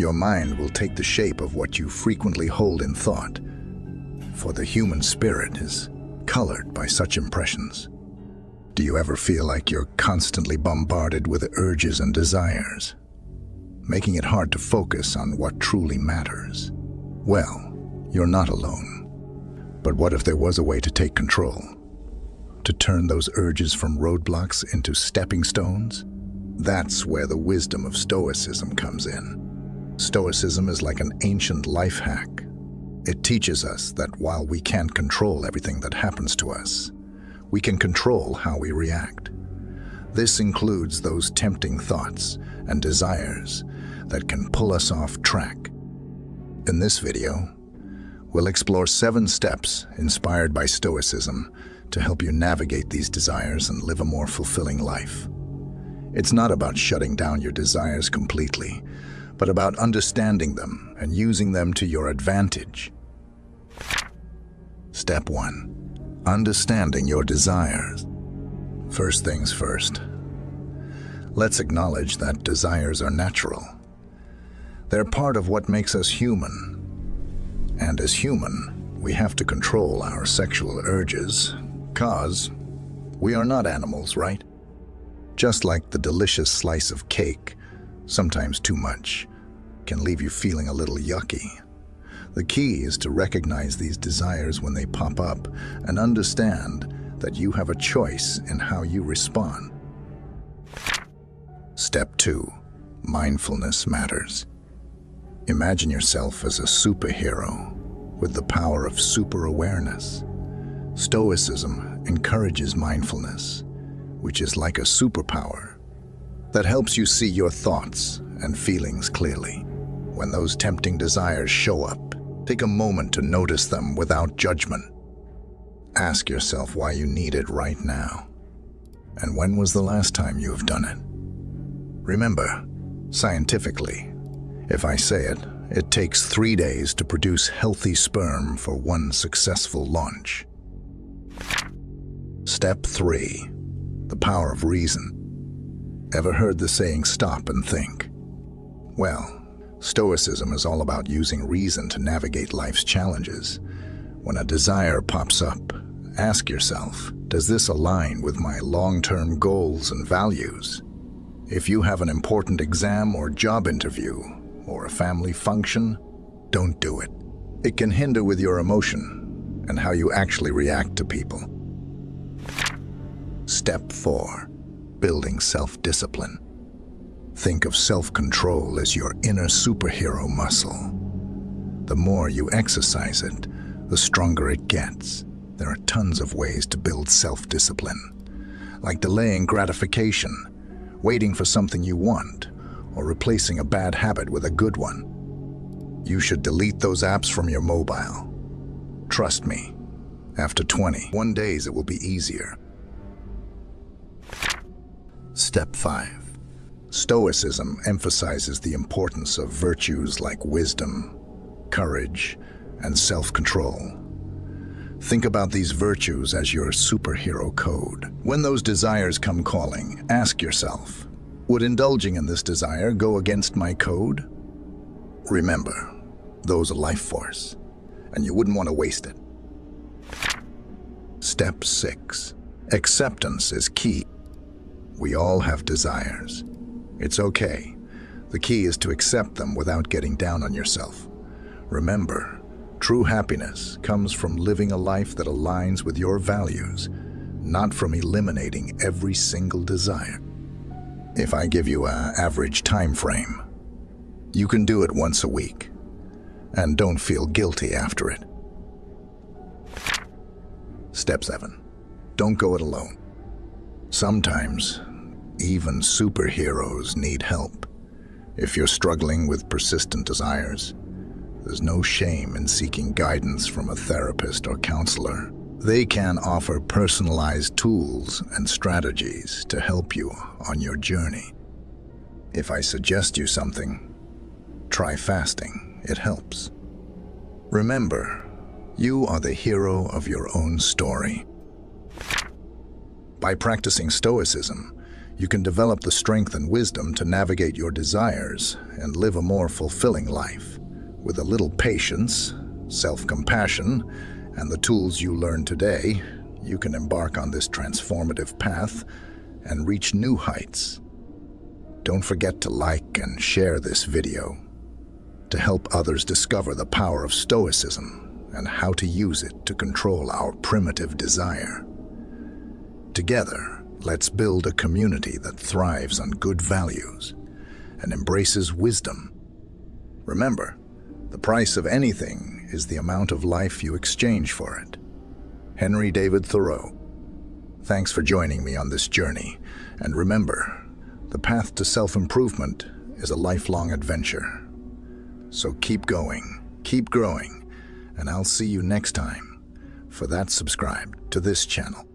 Your mind will take the shape of what you frequently hold in thought, for the human spirit is colored by such impressions. Do you ever feel like you're constantly bombarded with urges and desires, making it hard to focus on what truly matters? Well, you're not alone. But what if there was a way to take control? To turn those urges from roadblocks into stepping stones? That's where the wisdom of Stoicism comes in. Stoicism is like an ancient life hack. It teaches us that while we can't control everything that happens to us, we can control how we react. This includes those tempting thoughts and desires that can pull us off track. In this video, we'll explore 7 steps inspired by Stoicism to help you navigate these desires and live a more fulfilling life. It's not about shutting down your desires completely, but about understanding them and using them to your advantage. Step 1. Understanding your desires. First things first. Let's acknowledge that desires are natural. They're part of what makes us human. And as human, we have to control our sexual urges, 'cause we are not animals, right? Just like the delicious slice of cake, sometimes too much, can leave you feeling a little yucky. The key is to recognize these desires when they pop up and understand that you have a choice in how you respond. Step 2. Mindfulness matters. Imagine yourself as a superhero with the power of super awareness. Stoicism encourages mindfulness, which is like a superpower that helps you see your thoughts and feelings clearly. When those tempting desires show up, take a moment to notice them without judgment. Ask yourself why you need it right now, and when was the last time you have done it. Remember, scientifically, if I say it, it takes 3 days to produce healthy sperm for 1 successful launch. Step 3. The power of reason. Ever heard the saying, stop and think? Well, Stoicism is all about using reason to navigate life's challenges. When a desire pops up, ask yourself, does this align with my long-term goals and values? If you have an important exam or job interview, or a family function, don't do it. It can hinder with your emotion and how you actually react to people. Step 4. Building self-discipline. Think of self-control as your inner superhero muscle. The more you exercise it, the stronger it gets. There are tons of ways to build self-discipline, like delaying gratification, waiting for something you want, or replacing a bad habit with a good one. You should delete those apps from your mobile. Trust me, after 21 days it will be easier. Step 5. Stoicism emphasizes the importance of virtues like wisdom, courage, and self-control. Think about these virtues as your superhero code. When those desires come calling, ask yourself, would indulging in this desire go against my code? Remember, those are life force, and you wouldn't want to waste it. Step 6. Acceptance is key. We all have desires. It's okay. The key is to accept them without getting down on yourself. Remember, true happiness comes from living a life that aligns with your values, not from eliminating every single desire. If I give you an average time frame, you can do it once a week, and don't feel guilty after it. Step 7. Don't go it alone. Sometimes, even superheroes need help. If you're struggling with persistent desires, there's no shame in seeking guidance from a therapist or counselor. They can offer personalized tools and strategies to help you on your journey. If I suggest you something, try fasting. It helps. Remember, you are the hero of your own story. By practicing Stoicism, you can develop the strength and wisdom to navigate your desires and live a more fulfilling life. With a little patience, self-compassion, and the tools you learn today, you can embark on this transformative path and reach new heights. Don't forget to like and share this video to help others discover the power of stoicism and how to use it to control our primitive desire. Together, let's build a community that thrives on good values and embraces wisdom. Remember, the price of anything is the amount of life you exchange for it. Henry David Thoreau. Thanks for joining me on this journey, and remember, the path to self-improvement is a lifelong adventure. So keep going, keep growing, and I'll see you next time. For that, subscribe to this channel.